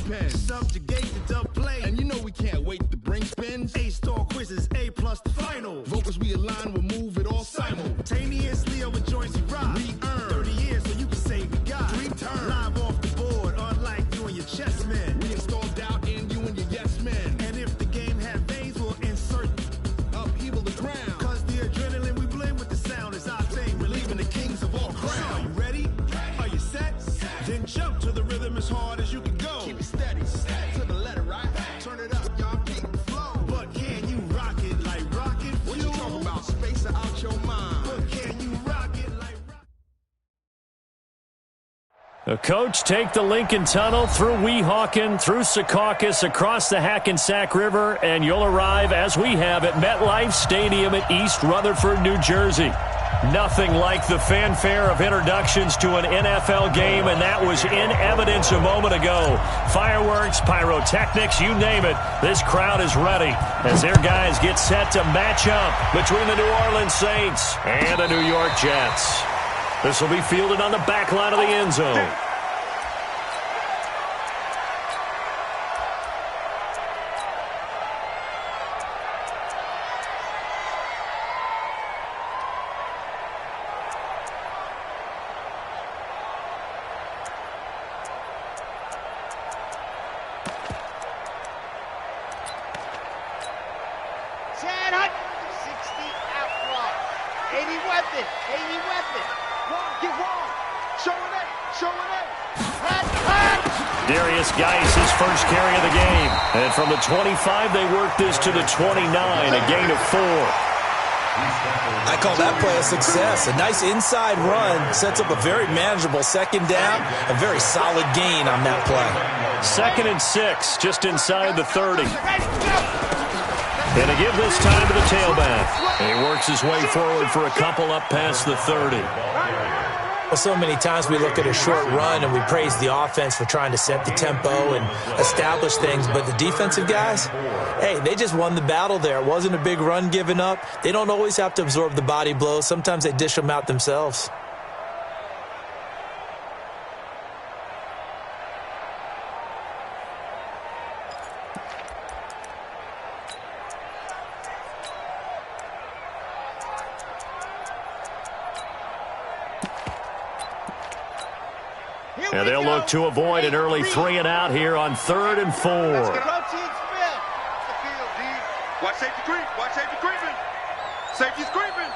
pen. Subjugate the dub play. And you know we can't wait to bring spins. A-star quizzes, A+ the final. Vocals we align, we'll move it all simultaneously over joints you rock. We earn 30 years so you can say we got 3 turns. Live off the board, unlike you and your chess men. We install doubt in you and your yes men. And if the game had veins, we'll insert upheaval the ground. Cause the adrenaline we blend with the sound is our thing. Relieving the kings of all crowns. Are you ready? Are you set? Then jump to the rhythm as hard as you can go. Keep it steady, to the letter, right? Turn it up, y'all keep the flow. But can you rock it like rocket fuel? What you talking about? Space out your mind. But can you rock it like The coach take the Lincoln Tunnel through Weehawken, through Secaucus, across the Hackensack River, and you'll arrive, as we have, at MetLife Stadium at East Rutherford, New Jersey. Nothing like the fanfare of introductions to an NFL game, and that was in evidence a moment ago. Fireworks, pyrotechnics, you name it. This crowd is ready as their guys get set to match up between the New Orleans Saints and the New York Jets. This will be fielded on the back line of the end zone. And from the 25, they work this to the 29, a gain of 4. I call that play a success. A nice inside run sets up a very manageable second down, a very solid gain on that play. 2nd and 6, just inside the 30. And to give this time to the tailback. And he works his way forward for a couple up past the 30. Well, so many times we look at a short run and we praise the offense for trying to set the tempo and establish things, but the defensive guys, hey, they just won the battle there. It wasn't a big run given up. They don't always have to absorb the body blows. Sometimes they dish them out themselves. And they'll look to avoid an early 3 and out here on 3rd and 4. Watch safety creep. Watch safety creeping. Safety's creeping.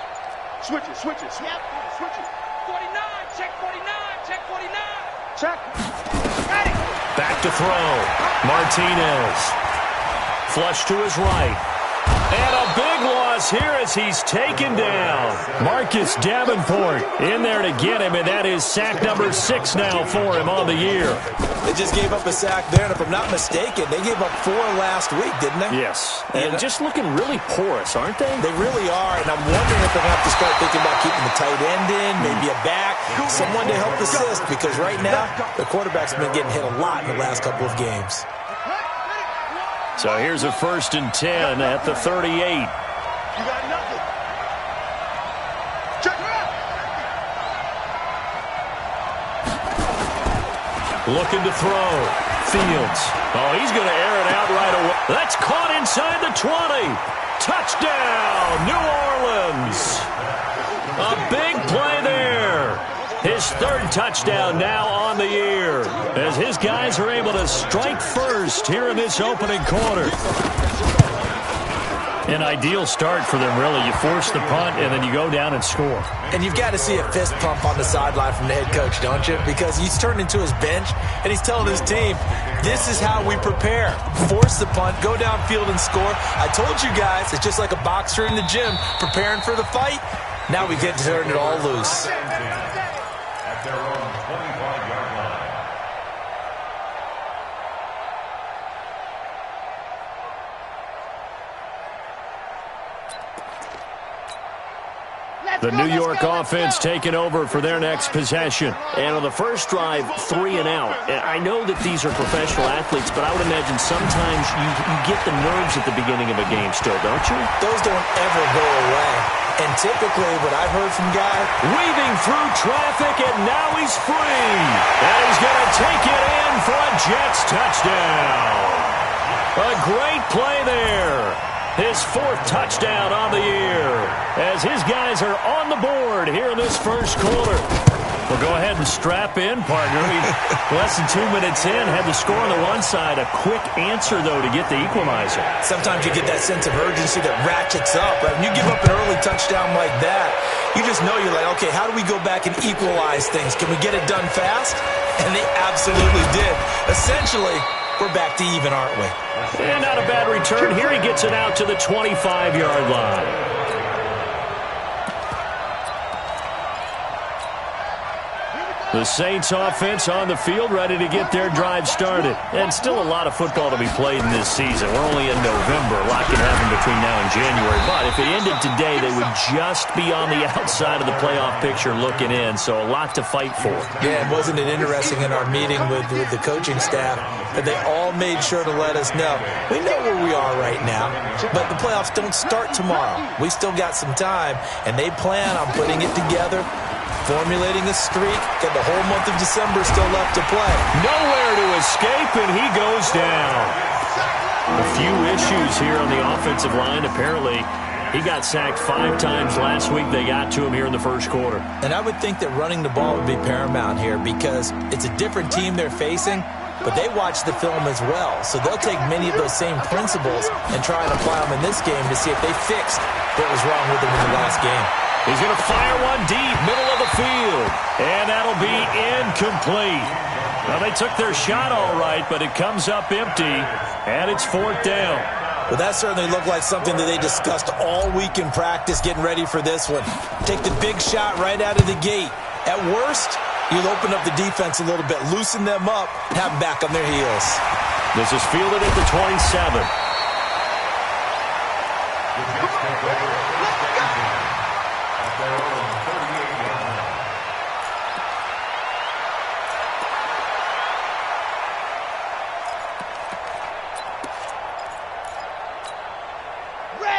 Switch it. Switch it. Yep. Switch it. 49. Check 49. Check 49. Check. Ready. Back to throw. Martinez. Flush to his right. And a big loss here as he's taken down. Marcus Davenport in there to get him, and that is sack number 6 now for him on the year. They just gave up a sack there, and if I'm not mistaken, they gave up 4 last week, didn't they? Yes. And just looking really porous, aren't they? They really are, and I'm wondering if they're going to have to start thinking about keeping the tight end in, maybe a back, someone to help assist, because right now, the quarterback's been getting hit a lot in the last couple of games. So here's a 1st and 10 at the 38. You got nothing. Check it out. Looking to throw. Fields. Oh, he's going to air it out right away. That's caught inside the 20. Touchdown, New Orleans. A big play there. His 3rd touchdown now on the year as his guys are able to strike first here in this opening quarter. An ideal start for them, really. You force the punt, and then you go down and score. And you've got to see a fist pump on the sideline from the head coach, don't you? Because he's turned into his bench, and he's telling his team, this is how we prepare. Force the punt, go downfield and score. I told you guys, it's just like a boxer in the gym preparing for the fight. Now we get to turn it all loose. The New York offense taking over for their next possession. And on the first drive, 3 and out. And I know that these are professional athletes, but I would imagine sometimes you get the nerves at the beginning of a game still, don't you? Those don't ever go away. And typically what I've heard from guys, weaving through traffic, and now he's free. And he's going to take it in front, Jets touchdown. A great play there. His 4th touchdown on the year as his guys are on the board here in this first quarter. Well, go ahead and strap in, partner. Less than 2 minutes in, had the score on the one side. A quick answer, though, to get the equalizer. Sometimes you get that sense of urgency that ratchets up. Right? When you give up an early touchdown like that, you just know you're like, okay, how do we go back and equalize things? Can we get it done fast? And they absolutely did. Essentially, we're back to even, aren't we? And not a bad return. Here he gets it out to the 25-yard line. The Saints offense on the field, ready to get their drive started. And still a lot of football to be played in this season. We're only in November. A lot can happen between now and January. But if it ended today, they would just be on the outside of the playoff picture looking in. So a lot to fight for. Yeah, and wasn't it interesting in our meeting with the coaching staff that they all made sure to let us know. We know where we are right now, but the playoffs don't start tomorrow. We still got some time, and they plan on putting it together, formulating a streak, got the whole month of December still left to play. Nowhere to escape, and he goes down. A few issues here on the offensive line. Apparently, he got sacked 5 times last week. They got to him here in the first quarter. And I would think that running the ball would be paramount here because it's a different team they're facing, but they watch the film as well. So they'll take many of those same principles and try and apply them in this game to see if they fixed what was wrong with them in the last game. He's going to fire one deep, middle of the field, and that'll be incomplete. Well, they took their shot all right, but it comes up empty, and it's 4th down. Well, that certainly looked like something that they discussed all week in practice getting ready for this one. Take the big shot right out of the gate. At worst, you'll open up the defense a little bit, loosen them up, have them back on their heels. This is fielded at the 27.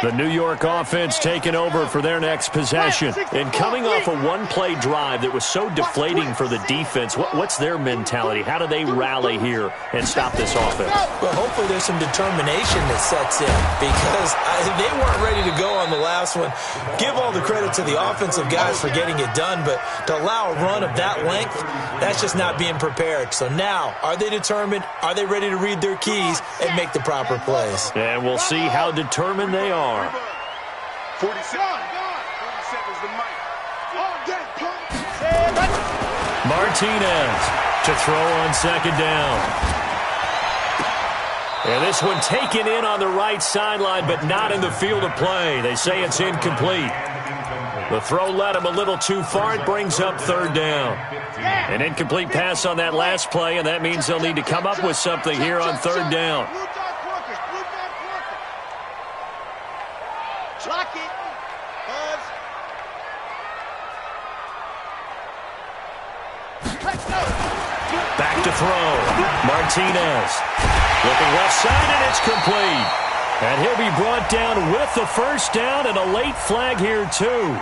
The New York offense taking over for their next possession. And coming off a one-play drive that was so deflating for the defense, what's their mentality? How do they rally here and stop this offense? Well, hopefully there's some determination that sets in because they weren't ready to go on the last one. Give all the credit to the offensive guys for getting it done, but to allow a run of that length, that's just not being prepared. So now, are they determined? Are they ready to read their keys and make the proper plays? And we'll see how determined they are. 47 is the mic. Martinez to throw on 2nd down. And this one taken in on the right sideline, but not in the field of play. They say it's incomplete. The throw led him a little too far. It brings up 3rd down. An incomplete pass on that last play, and that means they'll need to come up with something here on 3rd down. Lock it. Buzz. Back to throw. Martinez. Looking left side, and it's complete. And he'll be brought down with the 1st down and a late flag here, too.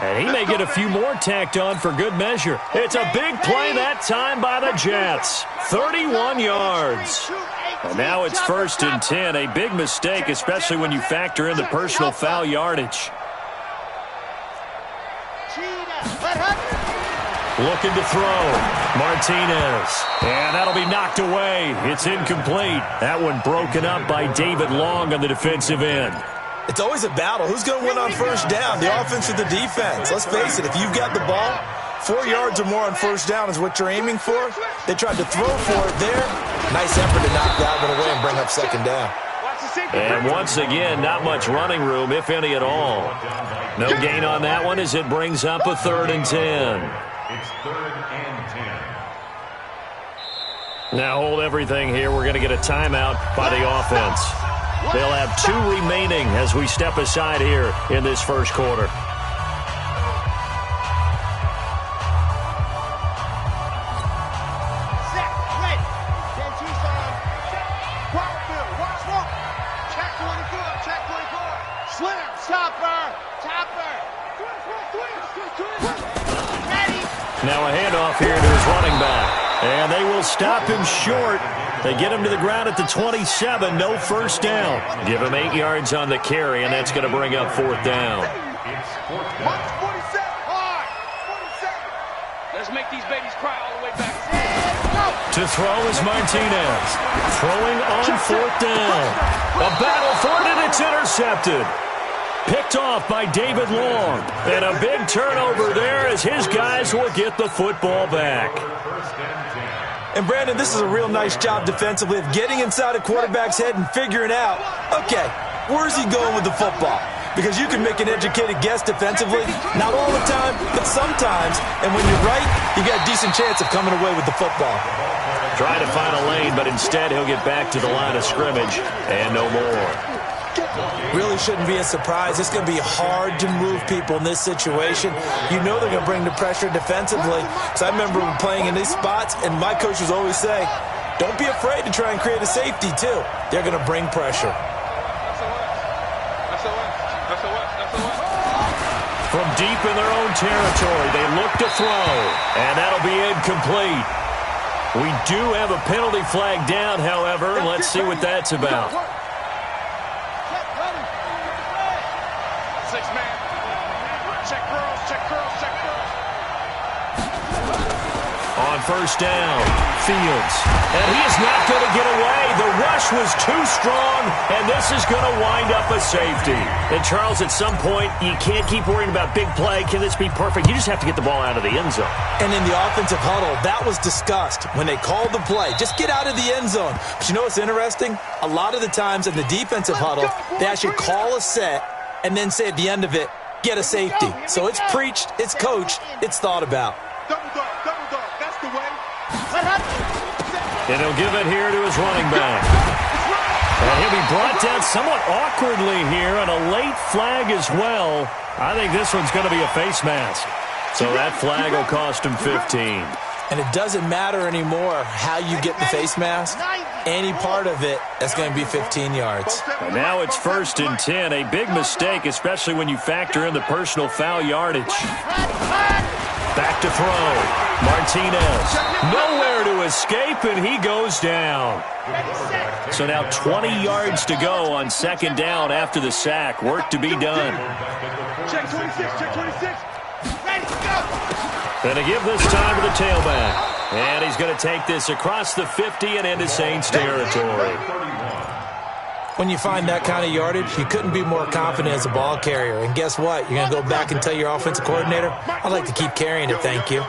And he may get a few more tacked on for good measure. It's a big play that time by the Jets. 31 yards. And now it's 1st and 10. A big mistake, especially when you factor in the personal foul yardage. Looking to throw. Martinez. And that'll be knocked away. It's incomplete. That one broken up by David Long on the defensive end. It's always a battle. Who's going to win on 1st down, the offense or the defense? Let's face it, if you've got the ball, 4 yards or more on 1st down is what you're aiming for. They tried to throw for it there. Nice effort to knock that one away and bring up 2nd down. And once again, not much running room, if any at all. No gain on that one as it brings up a 3rd and 10. It's 3rd and 10. Now hold everything here. We're going to get a timeout by the offense. They'll have 2 remaining as we step aside here in this first quarter. Now a handoff here to his running back. And they will will stop him short. They get him to the ground at the 27, no first down. Give him 8 yards on the carry, and that's going to bring up 4th down. Let's make these babies cry all the way back. To throw is Martinez. Throwing on 4th down. A battle for it, and it's intercepted. Picked off by David Long. And a big turnover there as his guys will get the football back. And, Brandon, this is a real nice job defensively of getting inside a quarterback's head and figuring out, okay, where's he going with the football? Because you can make an educated guess defensively, not all the time, but sometimes. And when you're right, you got a decent chance of coming away with the football. Trying to find a lane, but instead he'll get back to the line of scrimmage and no more. Really shouldn't be a surprise. It's going to be hard to move people in this situation. You know they're going to bring the pressure defensively. So I remember playing in these spots, and my coaches always say, don't be afraid to try and create a safety, too. They're going to bring pressure. From deep in their own territory, they look to throw, and that'll be incomplete. We do have a penalty flag down, however. Let's see what that's about. 6-man. Check curls, check curls, check curls. On first down, Fields. And he is not going to get away. The rush was too strong, and this is going to wind up a safety. And, Charles, at some point, you can't keep worrying about big play. Can this be perfect? You just have to get the ball out of the end zone. And in the offensive huddle, that was discussed when they called the play. Just get out of the end zone. But you know what's interesting? A lot of the times in the defensive huddle, they actually call a set and then say at the end of it, get a safety. So it's preached, it's coached, it's thought about. Double dog, that's the way. And he'll give it here to his running back. And he'll be brought down somewhat awkwardly here on a late flag as well. I think this one's going to be a face mask. So that flag will cost him 15. And it doesn't matter anymore how you get the face mask. Any part of it, that's going to be 15 yards. And now it's 1st and 10. A big mistake, especially when you factor in the personal foul yardage. Back to throw. Martinez. Nowhere to escape, and he goes down. So now 20 yards to go on 2nd down after the sack. Work to be done. Check 26, check 26. Ready, go. Going to give this time to the tailback. And he's going to take this across the 50 and into Saints territory. When you find that kind of yardage, you couldn't be more confident as a ball carrier. And guess what? You're going to go back and tell your offensive coordinator, I'd like to keep carrying it, thank you.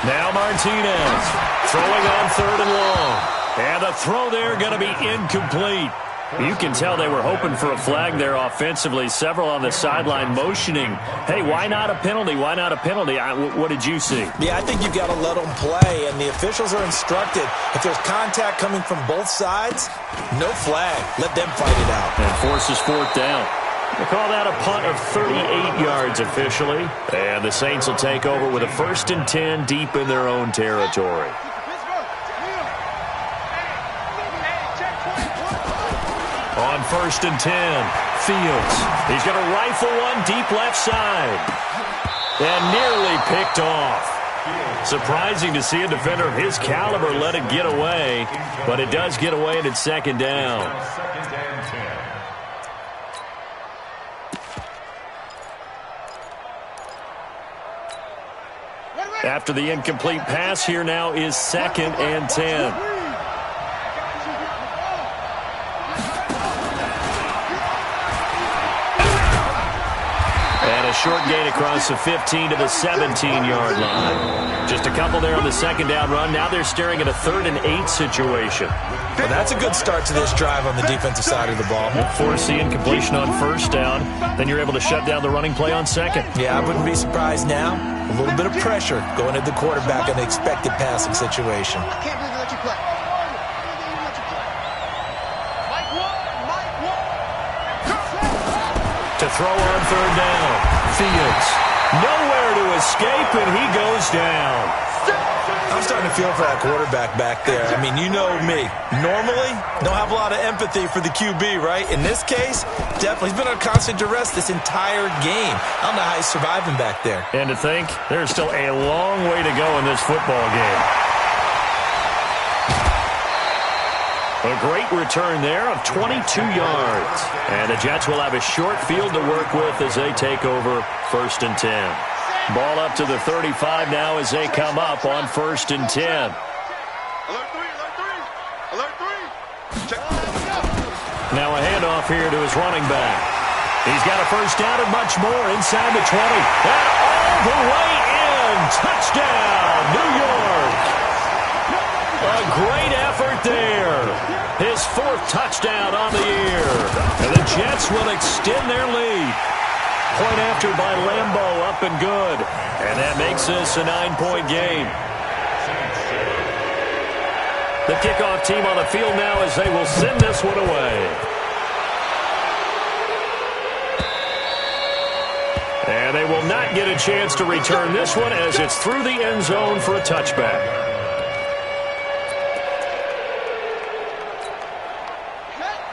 Now Martinez throwing on 3rd and long. And the throw there going to be incomplete. You can tell they were hoping for a flag there offensively. Several on the sideline motioning, hey, why not a penalty? Why not a penalty? What did you see? Yeah, I think you've got to let them play, and the officials are instructed. If there's contact coming from both sides, no flag. Let them fight it out. And forces 4th down. They call that a punt of 38 yards officially. And the Saints will take over with a 1st and 10 deep in their own territory. On 1st and 10, Fields. He's going to rifle one deep left side. And nearly picked off. Surprising to see a defender of his caliber let it get away, but it does get away and it's 2nd down. After the incomplete pass, here now is 2nd and 10. And a short gain across the 15 to the 17-yard line. Just a couple there on the 2nd down run. Now they're staring at a 3rd and 8 situation. Well, that's a good start to this drive on the defensive side of the ball. Force the incompletion on 1st down. Then you're able to shut down the running play on 2nd. Yeah, I wouldn't be surprised now. A little bit of pressure going at the quarterback in the expected passing situation. I can't believe they let you play. To throw on 3rd down. Fields. Nowhere to escape, and he goes down. I'm starting to feel for that quarterback back there. I mean, you know me. Normally, don't have a lot of empathy for the QB, right? In this case, definitely. He's been on constant duress this entire game. I don't know how he's surviving back there. And to think, there's still a long way to go in this football game. A great return there of 22 yards. And the Jets will have a short field to work with as they take over 1st and 10. Ball up to the 35 now as they come up on 1st and 10. Alert three, alert three, alert three. Check. Now a handoff here to his running back. He's got a first down and much more inside the 20. And all the way in. Touchdown, New York. A great effort there. His 4th touchdown on the year. And the Jets will extend their lead. Point after by Lambeau, up and good. And that makes this a 9-point game. The kickoff team on the field now as they will send this one away. And they will not get a chance to return this one as it's through the end zone for a touchback.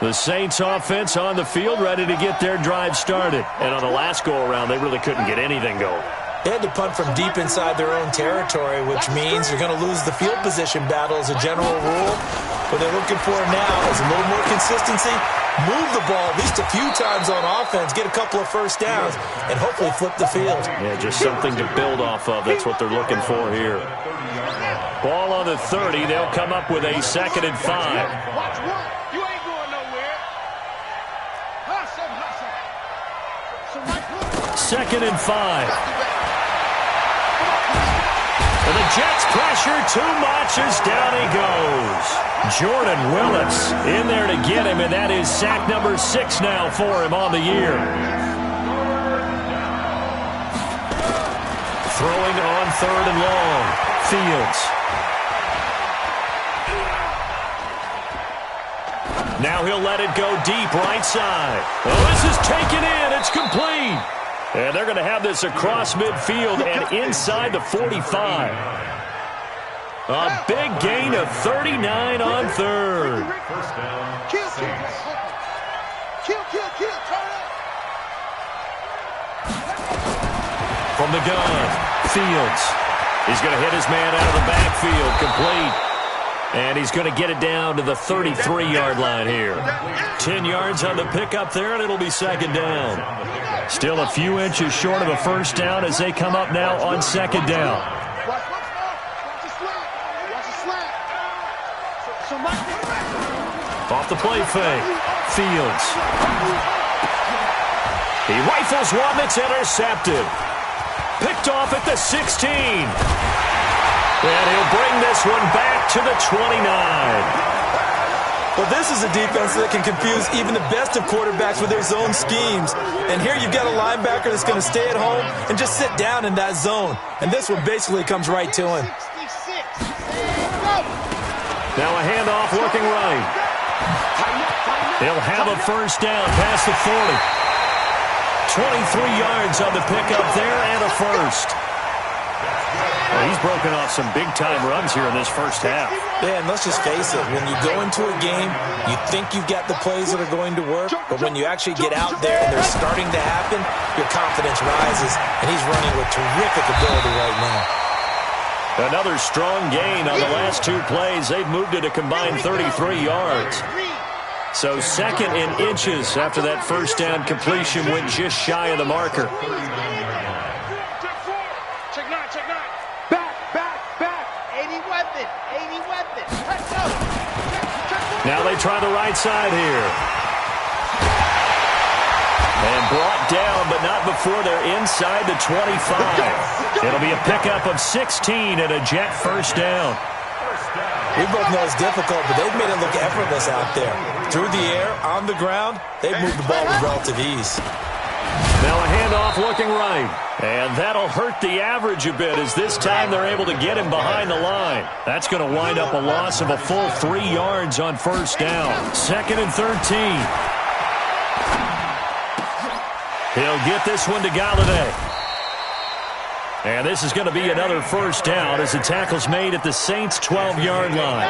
The Saints offense on the field ready to get their drive started. And on the last go-around, they really couldn't get anything going. They had to punt from deep inside their own territory, which means they're going to lose the field position battle as a general rule. What they're looking for now is a little more consistency, move the ball at least a few times on offense, get a couple of first downs, and hopefully flip the field. Yeah, just something to build off of. That's what they're looking for here. Ball on the 30. They'll come up with a 2nd and 5. Watch one. You ain't going nowhere. Hustle, hustle. 2nd and 5. And the Jets pressure too much as down he goes. Jordan Willis in there to get him, and that is sack number 6 now for him on the year. Throwing on 3rd and long. Fields. Now he'll let it go deep right side. Oh, this is taken in. It's complete. And they're going to have this across midfield and inside the 45. A big gain of 39 on 3rd. Kill. Turn up. From the gun, Fields. He's going to hit his man out of the backfield, complete. And he's going to get it down to the 33-yard line here. 10 yards on the pickup there, and it'll be 2nd down. Still a few inches short of a first down as they come up now on 2nd down. Off the play fake. Fields. He rifles one that's intercepted. Picked off at the 16. And he'll bring this one back to the 29. Well, this is a defense that can confuse even the best of quarterbacks with their zone schemes. And here you've got a linebacker that's going to stay at home and just sit down in that zone. And this one basically comes right to him. Now a handoff looking right. He'll have a first down past the 40. 23 yards on the pickup there and a first. Well, he's broken off some big-time runs here in this first half. Yeah, and let's just face it. When you go into a game, you think you've got the plays that are going to work, but when you actually get out there and they're starting to happen, your confidence rises, and he's running with terrific ability right now. Another strong gain on the last 2 plays. They've moved it a combined 33 yards. So 2nd in inches after that first down completion went just shy of the marker. Now they try the right side here. And brought down, but not before they're inside the 25. It'll be a pickup of 16 and a Jet first down. We both know it's difficult, but they've made it look effortless out there. Through the air, on the ground, they've moved the ball with relative ease. Now a handoff looking right. And that'll hurt the average a bit as this time they're able to get him behind the line. That's going to wind up a loss of a full 3 yards on first down. 2nd and 13. He'll get this one to Galladay. And this is going to be another first down as the tackle's made at the Saints' 12-yard line.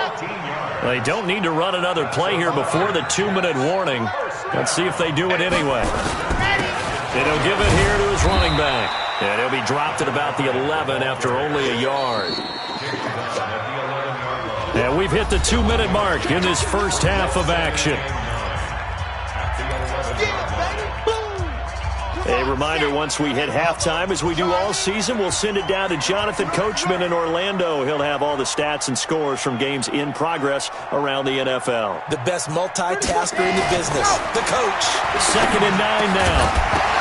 They don't need to run another play here before the 2-minute warning. Let's see if they do it anyway. And he'll give it here to his running back. And he'll be dropped at about the 11 after only a yard. And we've hit the 2-minute mark in this first half of action. A reminder, once we hit halftime, as we do all season, we'll send it down to Jonathan Coachman in Orlando. He'll have all the stats and scores from games in progress around the NFL. The best multitasker in the business, the coach. 2nd and 9 now.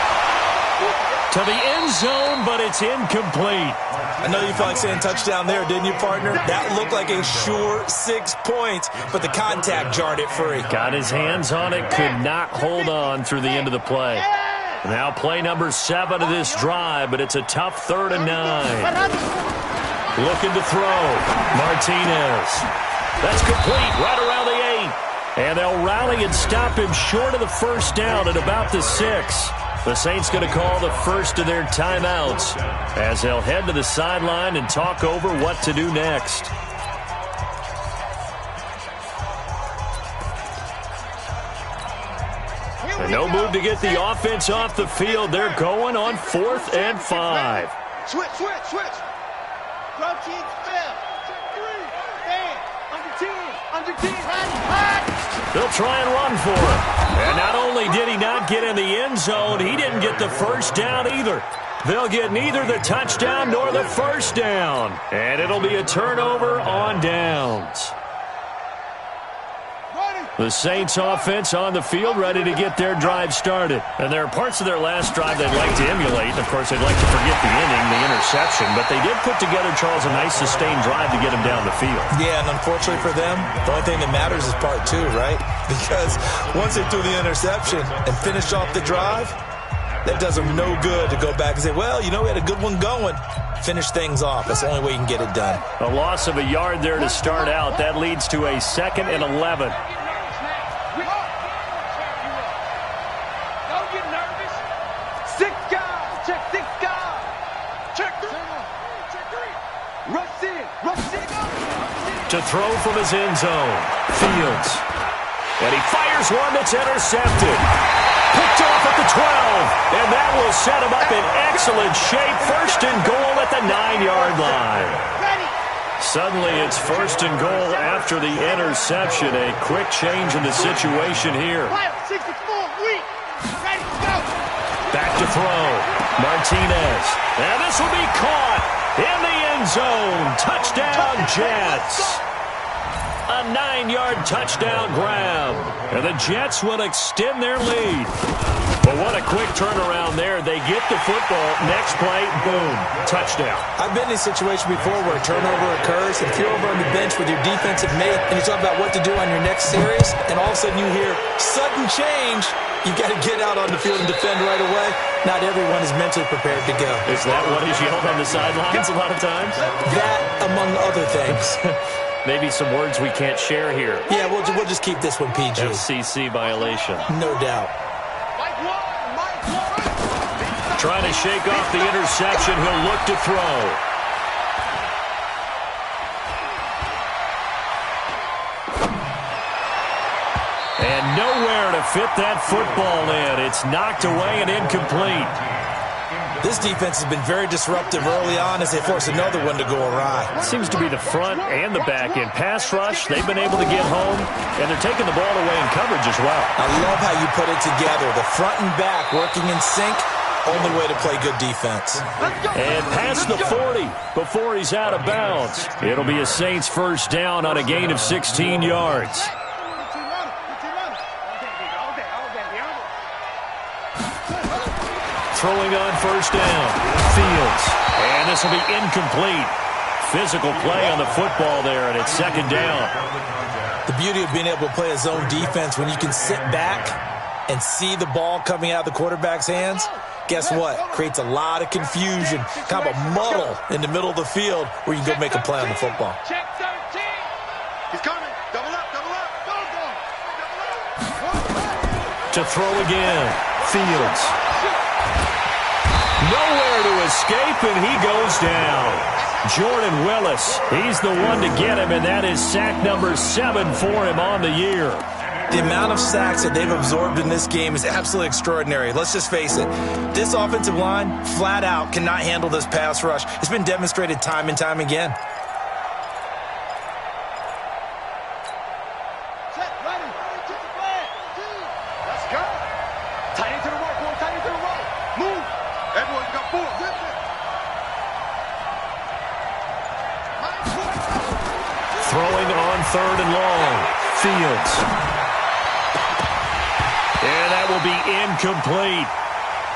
To the end zone, but it's incomplete. I know you felt like saying touchdown there, didn't you, partner? That looked like a sure 6 points, but the contact jarred it free. Got his hands on it, could not hold on through the end of the play. Now play number 7 of this drive, but it's a tough 3rd and 9. Looking to throw. Martinez. That's complete right around the 8. And they'll rally and stop him short of the first down at about the 6. The Saints going to call the first of their timeouts as they'll head to the sideline and talk over what to do next. And no move to get the offense off the field. They're going on 4th and 5. Switch. Throw team spell. Check 3. Stand. Under 10. They'll try and run for it. And not only did he not get in the end zone, he didn't get the first down either. They'll get neither the touchdown nor the first down. And it'll be a turnover on downs. The Saints offense on the field, ready to get their drive started. And there are parts of their last drive they'd like to emulate. Of course, they'd like to forget the inning, the interception. But they did put together, Charles, a nice sustained drive to get him down the field. Yeah, and unfortunately for them, the only thing that matters is part 2, right? Because once they threw the interception and finished off the drive, that does them no good to go back and say, well, you know, we had a good one going. Finish things off. That's the only way you can get it done. A loss of a yard there to start out. That leads to a 2nd and 11. To throw from his end zone. Fields. And he fires one that's intercepted. Picked off at the 12. And that will set him up in excellent shape. 1st and goal at the 9-yard line. Suddenly it's 1st and goal after the interception. A quick change in the situation here. Back to throw. Martinez. And this will be caught in the end zone. Touchdown, Jets. A 9-yard touchdown grab. And the Jets will extend their lead. But what a quick turnaround there. They get the football. Next play, boom, touchdown. I've been in a situation before where a turnover occurs, and if you're over on the bench with your defensive mate, and you talk about what to do on your next series, and all of a sudden you hear sudden change, you got to get out on the field and defend right away. Not everyone is mentally prepared to go. Is that what is yelled on the sidelines a lot of times? That, among other things. Maybe some words we can't share here. Yeah, we'll just keep this one PG. FCC violation. No doubt. Trying to shake off the interception. He'll look to throw. And nowhere to fit that football in. It's knocked away and incomplete. This defense has been very disruptive early on as they force another one to go awry. Seems to be the front and the back end. Pass rush, they've been able to get home, and they're taking the ball away in coverage as well. I love how you put it together. The front and back working in sync, only way to play good defense. And past the 40 before he's out of bounds. It'll be a Saints first down on a gain of 16 yards. Throwing on first down. Fields. And this will be incomplete. Physical play on the football there, and it's 2nd down. The beauty of being able to play a zone defense when you can sit back and see the ball coming out of the quarterback's hands, guess what? Creates a lot of confusion, kind of a muddle in the middle of the field where you can go make a play on the football. Check 13. He's coming. Double up. To throw again. Fields. Nowhere to escape, and he goes down. Jordan Willis, he's the one to get him, and that is sack number 7 for him on the year. The amount of sacks that they've absorbed in this game is absolutely extraordinary. Let's just face it. This offensive line, flat out, cannot handle this pass rush. It's been demonstrated time and time again. Set, ready, to the flag. Let's go. Tight into the right, boy, tight into the right. Move. Edwards got 4. Throwing on 3rd and long. Fields. And that will be incomplete.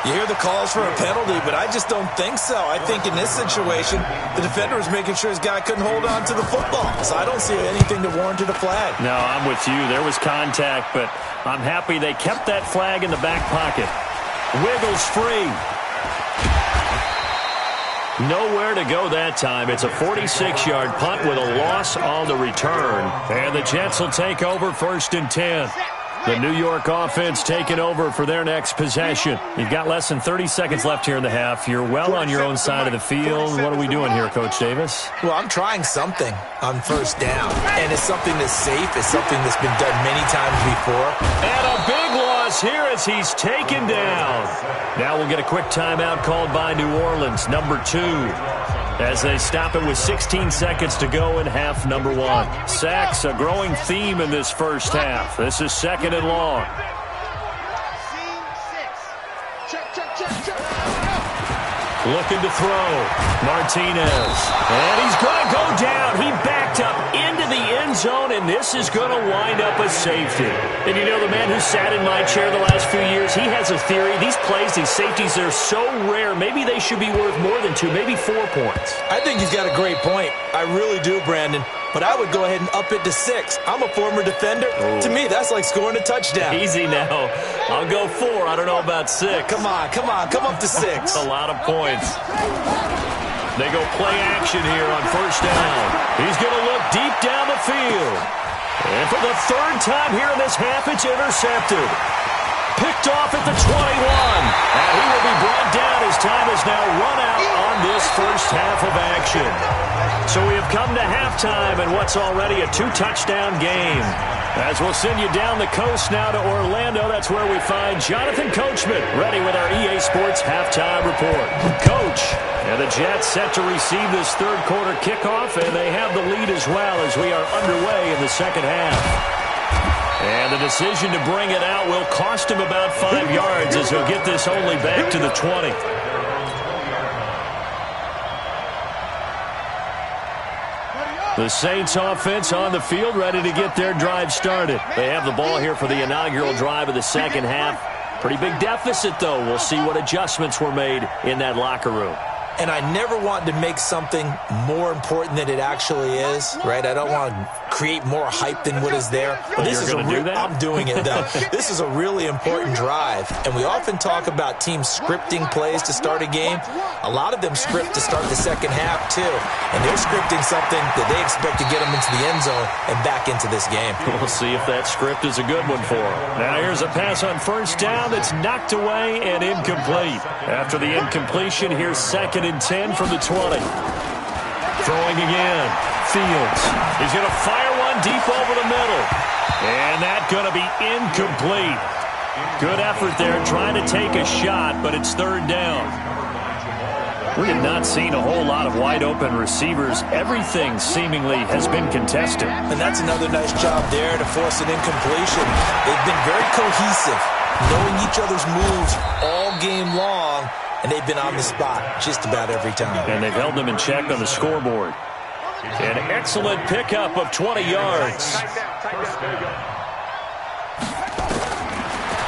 You hear the calls for a penalty, but I just don't think so. I think in this situation, the defender was making sure his guy couldn't hold on to the football. So I don't see anything to warrant a flag. No, I'm with you. There was contact, but I'm happy they kept that flag in the back pocket. Wiggles free. Nowhere to go that time. It's a 46-yard punt with a loss on the return. And the Jets will take over 1st and 10. The New York offense taking over for their next possession. You've got less than 30 seconds left here in the half. You're well on your own side of the field. What are we doing here, Coach Davis? Well, I'm trying something on 1st down. And it's something that's safe. It's something that's been done many times before. And a big loss here as he's taken down. Now we'll get a quick timeout called by New Orleans, number 2. As they stop it with 16 seconds to go in half number 1. Sacks, a growing theme in this first half. This is 2nd and long. Looking to throw. Martinez. And he's going to go down. He backed up into the end zone, and this is going to wind up a safety. And you know, the man who sat in my chair the last few years, he has a theory. These plays, these safeties, they're so rare. Maybe they should be worth more than 2, maybe 4 points. I think he's got a great point. I really do, Brandon. But I would go ahead and up it to 6. I'm a former defender. Ooh. To me, that's like scoring a touchdown. Easy now. I'll go 4. I don't know about 6. Come on. Come up to 6. A lot of points. They go play action here on 1st down. He's going to look deep down the field. And for the 3rd time here in this half, it's intercepted. Picked off at the 21. And he will be brought down as time has now run out on this first half of action. So we have come to halftime in what's already a 2-touchdown game. As we'll send you down the coast now to Orlando, that's where we find Jonathan Coachman ready with our EA Sports halftime report. Coach, and the Jets set to receive this 3rd quarter kickoff, and they have the lead as well as we are underway in the 2nd half. And the decision to bring it out will cost him about 5 yards as he'll get this only back to the 20. The Saints offense on the field ready to get their drive started. They have the ball here for the inaugural drive of the 2nd half. Pretty big deficit, though. We'll see what adjustments were made in that locker room. And I never want to make something more important than it actually is, right? I don't want to create more hype than what is there. But this is I'm doing it, though. This is a really important drive. And we often talk about teams scripting plays to start a game. A lot of them script to start the 2nd half, too. And they're scripting something that they expect to get them into the end zone and back into this game. We'll see if that script is a good one for them. Now here's a pass on 1st down that's knocked away and incomplete. After the incompletion, here's 2nd and 10 from the 20. Throwing again. Fields. He's going to fire one deep over the middle. And that's going to be incomplete. Good effort there trying to take a shot, but it's 3rd down. We have not seen a whole lot of wide-open receivers. Everything seemingly has been contested. And that's another nice job there to force an incompletion. They've been very cohesive, knowing each other's moves all game long. And they've been on the spot just about every time. And they've held them in check on the scoreboard. An excellent pickup of 20 yards.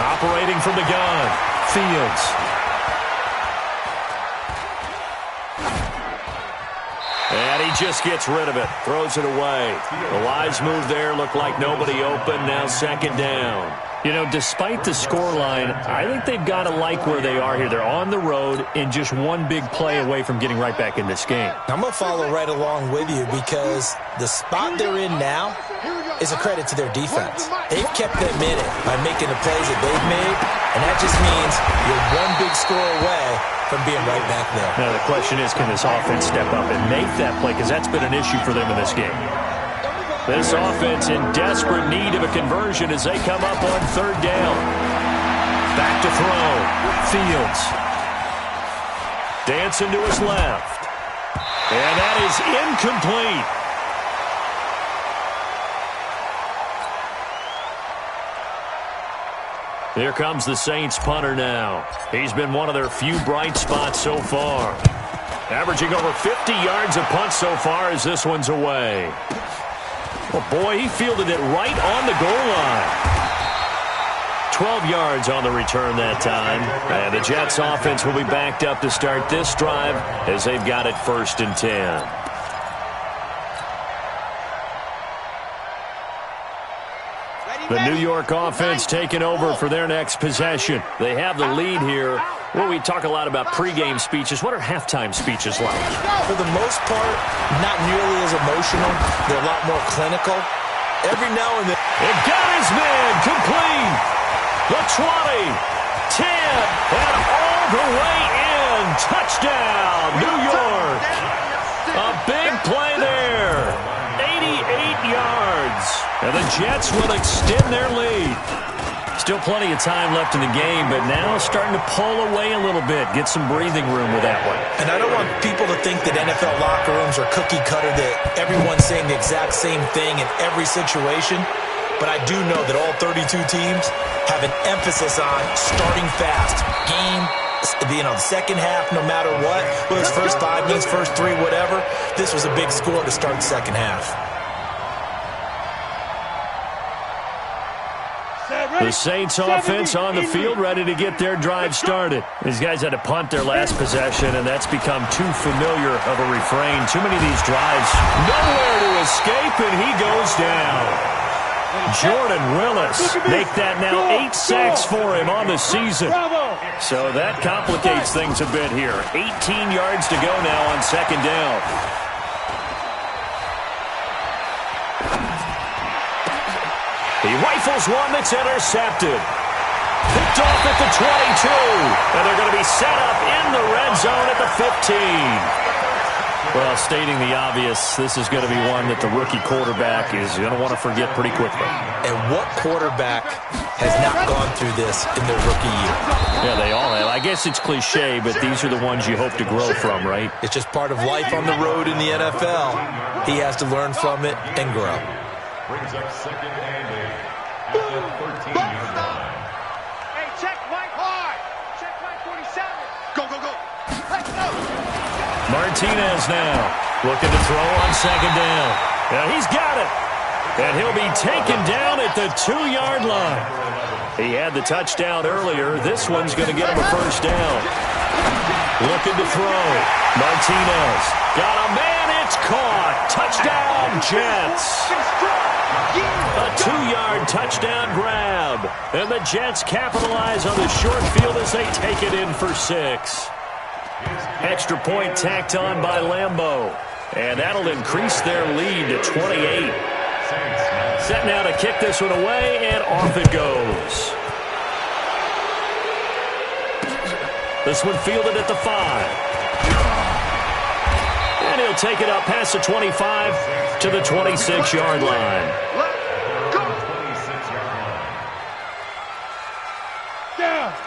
Operating from the gun. Fields. And he just gets rid of it. Throws it away. The wise move there. Looked like nobody open. Now 2nd down. You know, despite the scoreline, I think they've got to like where they are here. They're on the road and just one big play away from getting right back in this game. I'm going to follow right along with you because the spot they're in now is a credit to their defense. They've kept them in it by making the plays that they've made. And that just means you're one big score away from being right back there. Now the question is, can this offense step up and make that play? Because that's been an issue for them in this game. This offense in desperate need of a conversion as they come up on third down. Back to throw. Fields. Dancing to his left. And that is incomplete. Here comes the Saints punter now. He's been one of their few bright spots so far. Averaging over 50 yards a punt so far as this one's away. Oh, boy, he fielded it right on the goal line. 12 yards on the return that time. And the Jets offense will be backed up to start this drive as they've got it 1st and 10. The New York offense taking over for their next possession. They have the lead here. Well, we talk a lot about pregame speeches. What are halftime speeches like? For the most part, not nearly as emotional. They're a lot more clinical. Every now and then. It got his man complete. The 20, 10, and all the way in. Touchdown, New York. A big play there. 88 yards. And the Jets will extend their lead. Still plenty of time left in the game, but now starting to pull away a little bit. Get some breathing room with that one. And I don't want people to think that NFL locker rooms are cookie cutter, that everyone's saying the exact same thing in every situation. But I do know that all 32 teams have an emphasis on starting fast. Game, the second half, no matter what. Whether it's first 5 minutes, first 3, whatever. This was a big score to start the second half. The Saints offense on the field, ready to get their drive started. These guys had to punt their last possession, and that's become too familiar of a refrain. Too many of these drives, nowhere to escape, and he goes down. Jordan Willis, make that now 8 sacks for him on the season. So that complicates things a bit here. 18 yards to go now on second down. He rifles one that's intercepted. Picked off at the 22. And they're going to be set up in the red zone at the 15. Well, stating the obvious, this is going to be one that the rookie quarterback is going to want to forget pretty quickly. And what quarterback has not gone through this in their rookie year? Yeah, they all have. I guess it's cliche, but these are the ones you hope to grow from, right? It's just part of life on the road in the NFL. He has to learn from it and grow. Brings up second and 8 at the 13-yard line. Hey, check Mike hard. Check Mike 47. Go, go, go. Let's go. Martinez now looking to throw on second down. Now he's got it. And he'll be taken down at the 2-yard line. He had the touchdown earlier. This one's going to get him a first down. Looking to throw. Martinez. Got a man. It's caught. Touchdown, Jets. A 2-yard touchdown grab. And the Jets capitalize on the short field as they take it in for 6. Extra point tacked on by Lambeau. And that'll increase their lead to 28. Set now to kick this one away, and off it goes. This one fielded at the 5. And he'll take it up past the 25 to the 26-yard line.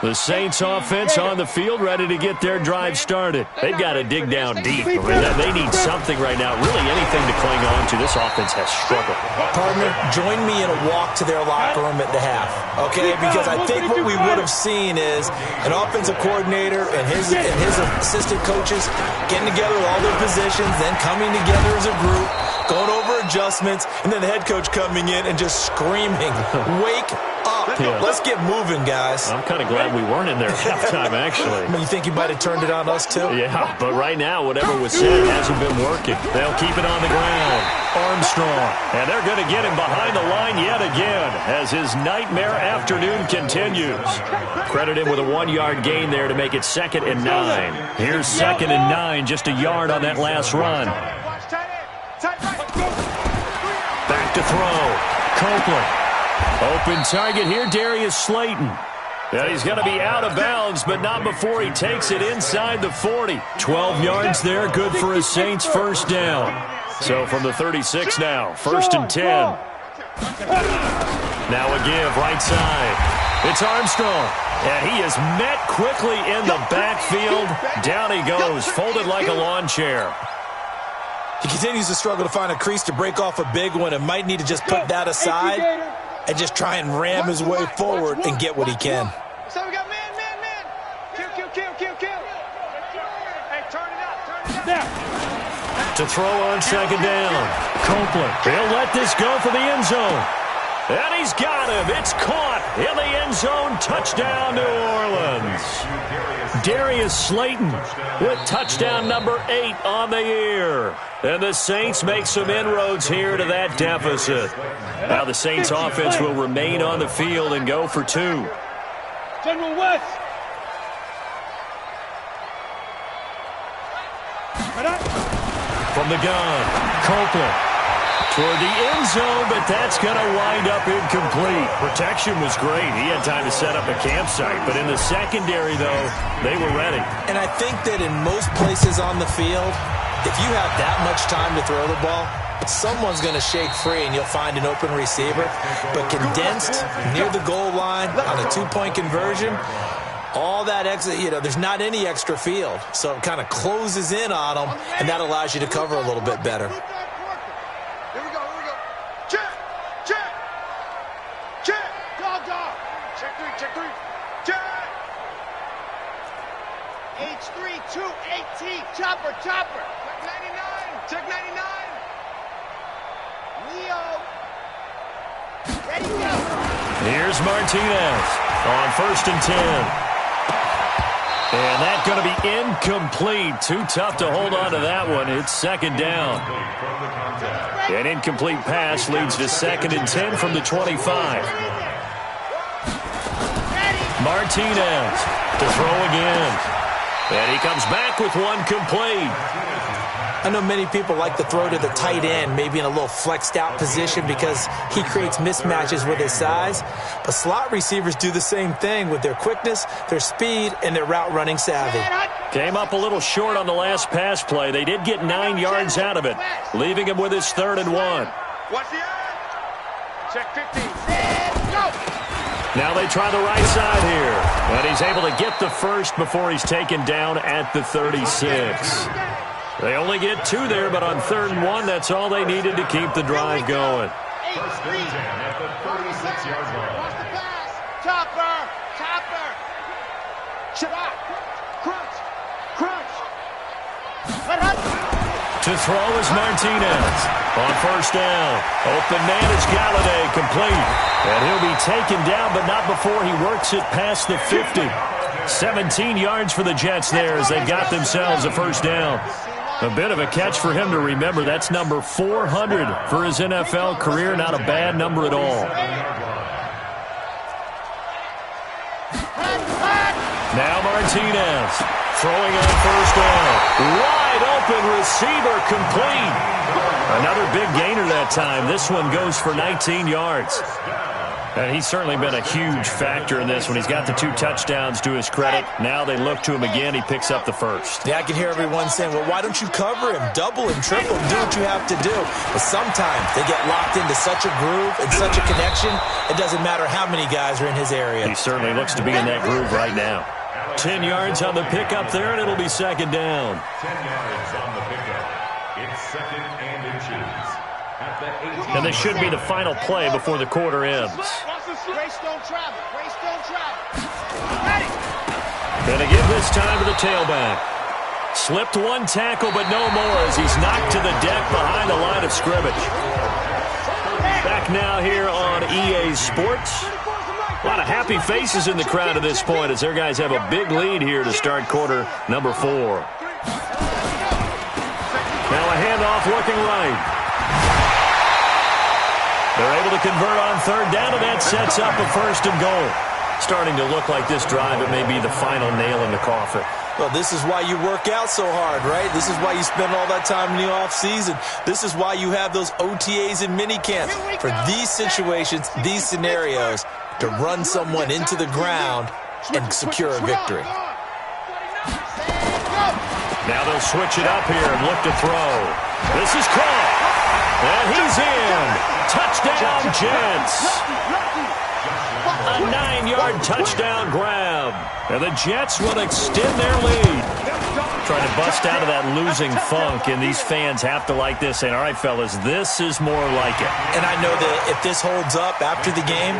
The Saints offense on the field, ready to get their drive started. They've got to dig down deep. I mean, they need something right now, really anything to cling on to. This offense has struggled. Partner, join me in a walk to their locker room at the half, okay? Because I think what we would have seen is an offensive coordinator and his assistant coaches getting together with all their positions, then coming together as a group, going over adjustments, and then the head coach coming in and just screaming, "Wake up. Yeah. Let's get moving, guys." I'm kind of glad we weren't in there at halftime, actually. I mean, you think you might have turned it on us, too? Yeah, but right now, whatever was said hasn't been working. They'll keep it on the ground. Armstrong. And they're going to get him behind the line yet again as his nightmare afternoon continues. Credit him with a 1-yard gain there to make it 2nd and 9. Here's 2nd and 9, just a yard on that last run. Back to throw. Copeland. Open target here, Darius Slayton. And he's going to be out of bounds, but not before he takes it inside the 40. 12 yards there, good for a Saints first down. So from the 36 now, 1st and 10. Now a give, right side. It's Armstrong. And he is met quickly in the backfield. Down he goes, folded like a lawn chair. He continues to struggle to find a crease to break off a big one and might need to just put that aside and just try and ram his way forward and get what he can. So we got man. Kill. Hey, turn it up. To throw on second down. Copeland. He'll let this go for the end zone. And he's got him. It's caught in the end zone. Touchdown, New Orleans. Darius Slayton with touchdown number 8 on the year. And the Saints make some inroads here to that deficit. Now the Saints offense will remain on the field and go for 2. General West. From the gun, Copeland. Toward the end zone, but that's going to wind up incomplete. Protection was great. He had time to set up a campsite. But in the secondary, though, they were ready. And I think that in most places on the field, if you have that much time to throw the ball, someone's going to shake free and you'll find an open receiver. But condensed near the goal line on a 2-point conversion, all that exit, there's not any extra field. So it kind of closes in on them, and that allows you to cover a little bit better. Here we go. Check. Dog. Check 3. Check. H3, 218. Chopper. Check 99. Leo. Ready, go. Here's Martinez on 1st and 10. And that's going to be incomplete. Too tough to hold on to that one. It's 2nd down. An incomplete pass leads to 2nd and 10 from the 25. Martinez to throw again. And he comes back with one complete. I know many people like to throw to the tight end, maybe in a little flexed out position because he creates mismatches with his size. But slot receivers do the same thing with their quickness, their speed, and their route running savvy. Came up a little short on the last pass play. They did get 9 yards out of it, leaving him with his 3rd and 1. Watch the eye. Check 15. Go. Now they try the right side here. And he's able to get the first before he's taken down at the 36. They only get 2 there, but on 3rd and 1, that's all they needed to keep the drive going. First and 10 at the 36-yard line. Watch the pass. Chopper. Shabbat. Crunch. To throw is Martinez. On 1st down. Open man is Galladay, complete. And he'll be taken down, but not before he works it past the 50. 17 yards for the Jets there as they got themselves a 1st down. A bit of a catch for him to remember. That's number 400 for his NFL career. Not a bad number at all. Now Martinez throwing on 1st down. Wide open receiver, complete. Another big gainer that time. This one goes for 19 yards. And he's certainly been a huge factor in this when he's got the 2 touchdowns to his credit. Now they look to him again. He picks up the 1st. Yeah, I can hear everyone saying, well, why don't you cover him? Double him, triple him, do what you have to do. But sometimes they get locked into such a groove and such a connection, it doesn't matter how many guys are in his area. He certainly looks to be in that groove right now. 10 yards on the pickup there, and it'll be 2nd down. 10 yards on the pickup. It's 2nd and inches. And this should be the final play before the quarter ends. Grace don't travel. Going to give this time to the tailback. Slipped 1 tackle, but no more as he's knocked to the deck behind the line of scrimmage. Back now here on EA Sports. A lot of happy faces in the crowd at this point as their guys have a big lead here to start quarter number 4. Now a handoff looking right. They're able to convert on 3rd down, and that sets up a 1st and goal. Starting to look like this drive, it may be the final nail in the coffin. Well, this is why you work out so hard, right? This is why you spend all that time in the offseason. This is why you have those OTAs and mini camps. For these situations, these scenarios, to run someone into the ground and secure a victory. Now they'll switch it up here and look to throw. This is caught. And he's in. Touchdown, Jets. A 9-yard touchdown grab. And the Jets will extend their lead. Trying to bust out of that losing funk, and these fans have to like this. And, all right, fellas, this is more like it. And I know that if this holds up after the game,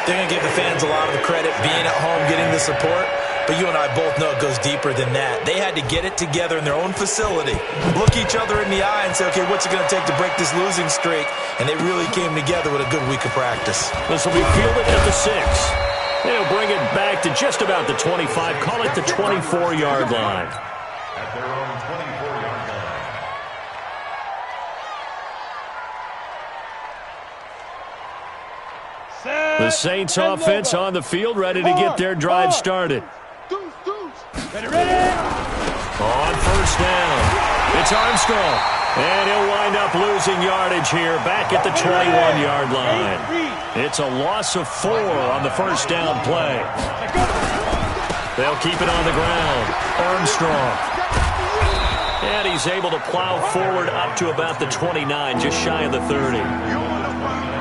they're going to give the fans a lot of the credit being at home, getting the support. But you and I both know it goes deeper than that. They had to get it together in their own facility, look each other in the eye and say, okay, what's it going to take to break this losing streak? And they really came together with a good week of practice. This will be fielded at the 6. They'll bring it back to just about the 25, call it the 24-yard line. At their own 24-yard line. The Saints offense on the field, ready to get their drive started. On first down, it's Armstrong. And he'll wind up losing yardage here back at the 21-yard line. It's a loss of 4 on the first down play. They'll keep it on the ground. Armstrong. And he's able to plow forward up to about the 29, just shy of the 30.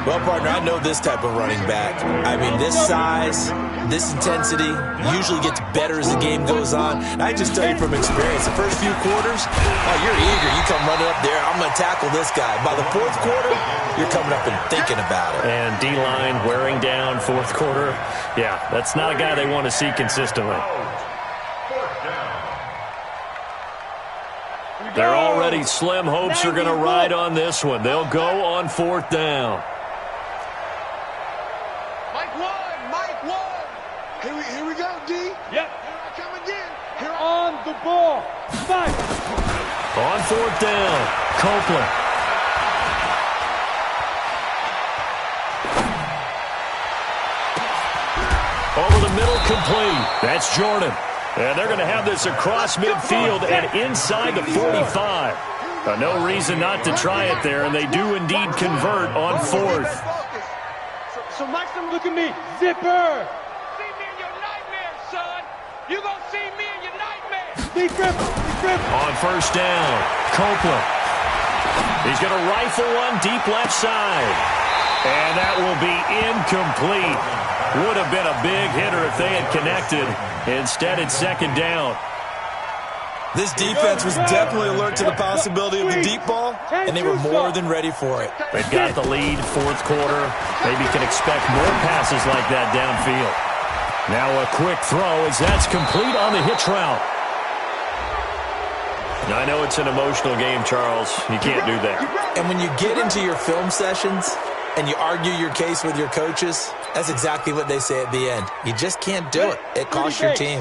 Well, partner, I know this type of running back. I mean, this size, this intensity usually gets better as the game goes on. And I just tell you from experience, the first few quarters, you're eager. You come running up there, I'm going to tackle this guy. By the fourth quarter, you're coming up and thinking about it. And D-line wearing down fourth quarter. Yeah, that's not a guy they want to see consistently. They're already slim hopes are going to ride on this one. They'll go on fourth down. Mike one. Here we go, D. Yep. Here I come again. Here on the ball. Fight. On fourth down, Copeland. Over the middle, complete. That's Jordan. And they're going to have this across midfield and inside the 45. No reason not to try it there, and they do indeed convert on fourth. So Maxim, look at me. Zipper. See me in your nightmares, son. You gonna see me in your nightmares. Big grip. On first down, Copeland. He's going to rifle one deep left side. And that will be incomplete. Would have been a big hitter if they had connected. Instead, it's second down. This defense was definitely alert to the possibility of the deep ball, and they were more than ready for it. They've got the lead, fourth quarter. Maybe can expect more passes like that downfield. Now a quick throw as that's complete on the hitch route. Now, I know it's an emotional game, Charles. You can't do that. And when you get into your film sessions and you argue your case with your coaches, that's exactly what they say at the end. You just can't do it. It costs your team.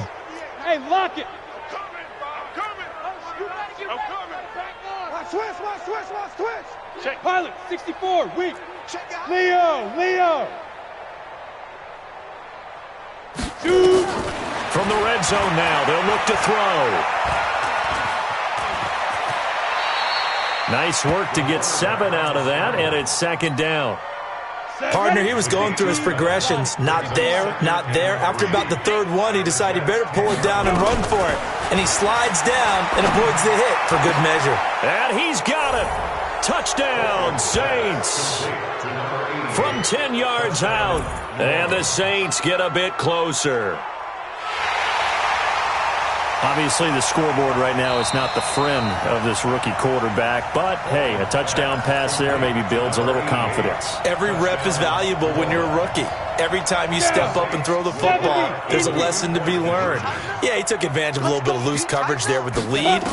Hey, lock it. Switch. Check. Pilot, 64, weak. Leo. Shoot. From the red zone now, they'll look to throw. Nice work to get 7 out of that, and it's second down. Partner, he was going through his progressions. Not there. After about the third one, he decided he better pull it down and run for it. And he slides down and avoids the hit for good measure. And he's got it. Touchdown, Saints. From 10 yards out. And the Saints get a bit closer. Obviously, the scoreboard right now is not the friend of this rookie quarterback. But, hey, a touchdown pass there maybe builds a little confidence. Every rep is valuable when you're a rookie. Every time you step up and throw the football, there's a lesson to be learned. Yeah, he took advantage of a little bit of loose coverage there with the lead.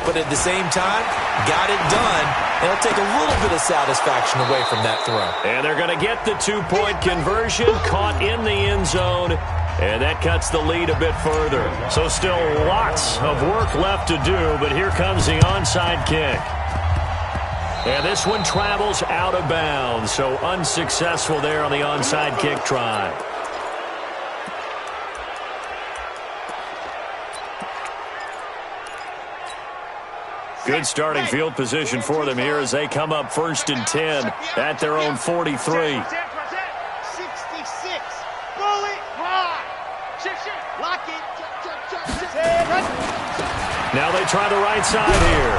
But at the same time, got it done. And it'll take a little bit of satisfaction away from that throw. And they're going to get the 2-point conversion, caught in the end zone. And that cuts the lead a bit further. So still lots of work left to do, but here comes the onside kick. And this one travels out of bounds, so unsuccessful there on the onside kick try. Good starting field position for them here as they come up 1st and 10 at their own 43. 66. try the right side here.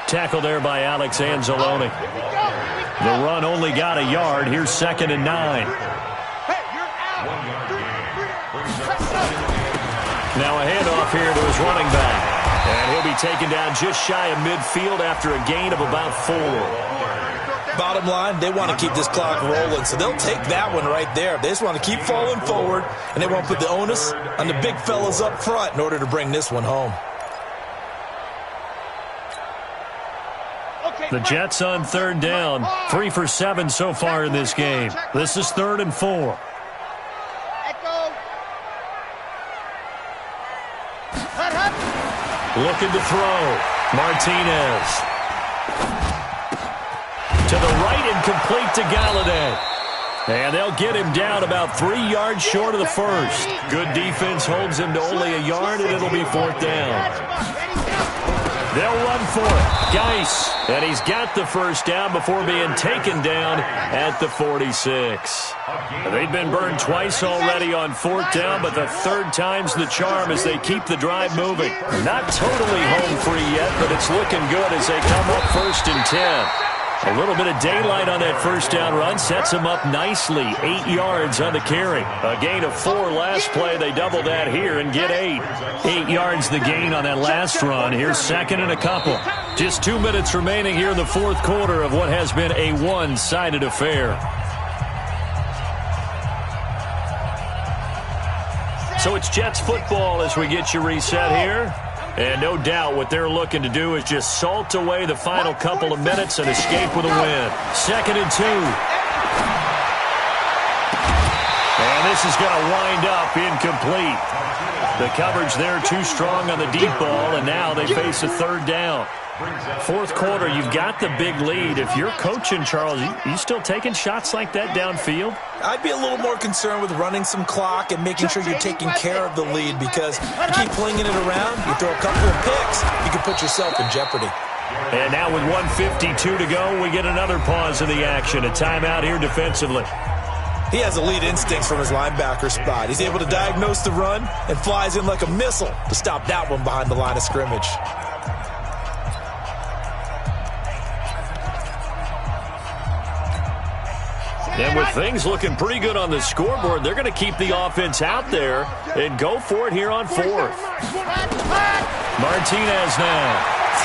Tackled there by Alex Anzalone. The run only got a yard. Here's 2nd and 9. Now a handoff here to his running back. And he'll be taken down just shy of midfield after a gain of about 4. Bottom line, they want to keep this clock rolling, so they'll take that one right there. They just want to keep falling forward, and they won't put the onus on the big fellas up front in order to bring this one home. The Jets on 3rd down. 3 for 7 so far in this game. This is 3rd and 4. Looking to throw. Martinez. To the right and complete to Galladay. And they'll get him down about 3 yards short of the first. Good defense holds him to only a yard, and it'll be 4th down. They'll run for it. Geis. And he's got the first down before being taken down at the 46. They've been burned twice already on 4th down, but the 3rd time's the charm as they keep the drive moving. Not totally home free yet, but it's looking good as they come up 1st and 10. A little bit of daylight on that first down run sets them up nicely. 8 yards on the carry. A gain of 4 last play. They double that here and get 8. 8 yards the gain on that last run. Here's 2nd and a couple. Just 2 minutes remaining here in the 4th quarter of what has been a one-sided affair. So it's Jets football as we get you reset here. And no doubt what they're looking to do is just salt away the final couple of minutes and escape with a win. 2nd and 2. And this is going to wind up incomplete. The coverage there too strong on the deep ball, and now they face a 3rd down. 4th quarter, you've got the big lead. If you're coaching, Charles, you still taking shots like that downfield? I'd be a little more concerned with running some clock and making sure you're taking care of the lead, because you keep flinging it around, you throw a couple of picks, you can put yourself in jeopardy. And now with 1:52 to go, we get another pause in the action. A timeout here defensively. He has elite instincts from his linebacker spot. He's able to diagnose the run and flies in like a missile to stop that one behind the line of scrimmage. And with things looking pretty good on the scoreboard, they're going to keep the offense out there and go for it here on 4th. Martinez now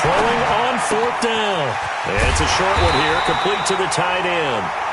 throwing on 4th down. And it's a short one here, complete to the tight end.